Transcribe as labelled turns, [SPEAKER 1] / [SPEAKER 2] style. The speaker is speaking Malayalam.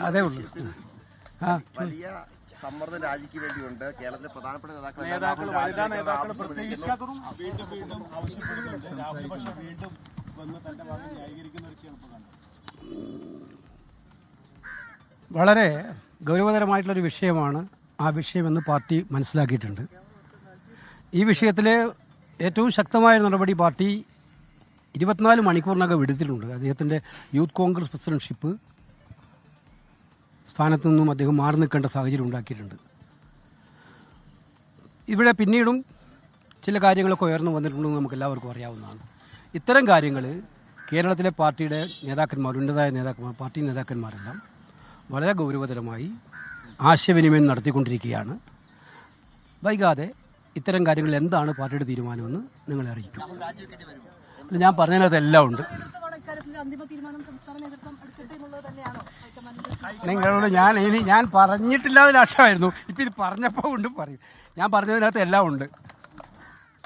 [SPEAKER 1] അതേ ഉള്ളൂ.
[SPEAKER 2] വലിയ സമ്മർദ്ദം രാജിക്ക് വേണ്ടിയുണ്ട്. കേരളത്തിലെ പ്രധാനപ്പെട്ട
[SPEAKER 3] നേതാക്കൾ വനിതാ നേതാക്കൾ പ്രത്യേകിച്ച് വീണ്ടും വീണ്ടും ആവശ്യപ്പെടുന്നുണ്ട്. രാഹുൽ പക്ഷേ വീണ്ടും വന്ന് തന്റെ ഭാഗം ന്യായീകരിക്കുന്ന ഒരു ചെറുപ്പം കണ്ടു.
[SPEAKER 1] വളരെ ഗൗരവതരമായിട്ടുള്ളൊരു വിഷയമാണ് ആ വിഷയമെന്ന് പാർട്ടി മനസ്സിലാക്കിയിട്ടുണ്ട്. ഈ വിഷയത്തിൽ ഏറ്റവും ശക്തമായ നടപടി പാർട്ടി 24 മണിക്കൂറിനകം എടുത്തിട്ടുണ്ട്. അദ്ദേഹത്തിൻ്റെ യൂത്ത് കോൺഗ്രസ് പ്രസിഡന്റ്ഷിപ്പ് സ്ഥാനത്തു നിന്നും അദ്ദേഹം മാറി നിൽക്കേണ്ട സാഹചര്യം ഉണ്ടാക്കിയിട്ടുണ്ട്. ഇവിടെ പിന്നീടും ചില കാര്യങ്ങളൊക്കെ ഉയർന്നു വന്നിട്ടുണ്ടെന്ന് നമുക്ക് എല്ലാവർക്കും അറിയാവുന്നതാണ്. ഇത്തരം കാര്യങ്ങൾ കേരളത്തിലെ പാർട്ടിയുടെ നേതാക്കന്മാർ, ഉന്നതമായ നേതാക്കന്മാർ, പാർട്ടി നേതാക്കന്മാരെല്ലാം വളരെ ഗൗരവതരമായി ആശയവിനിമയം നടത്തിക്കൊണ്ടിരിക്കുകയാണ്. വൈകാതെ ഇത്തരം കാര്യങ്ങളിൽ എന്താണ് പാർട്ടിയുടെ തീരുമാനമെന്ന് നിങ്ങളെ അറിയിക്കും. ഞാൻ പറഞ്ഞതിനകത്തെല്ലാം ഉണ്ട്. നിങ്ങളോട് ഞാൻ പറഞ്ഞിട്ടില്ലാതെ ലക്ഷ്യമായിരുന്നു. ഇപ്പം ഇത് പറഞ്ഞപ്പോൾ കൊണ്ട് പറയും. ഞാൻ പറഞ്ഞതിനകത്ത് എല്ലാം ഉണ്ട്.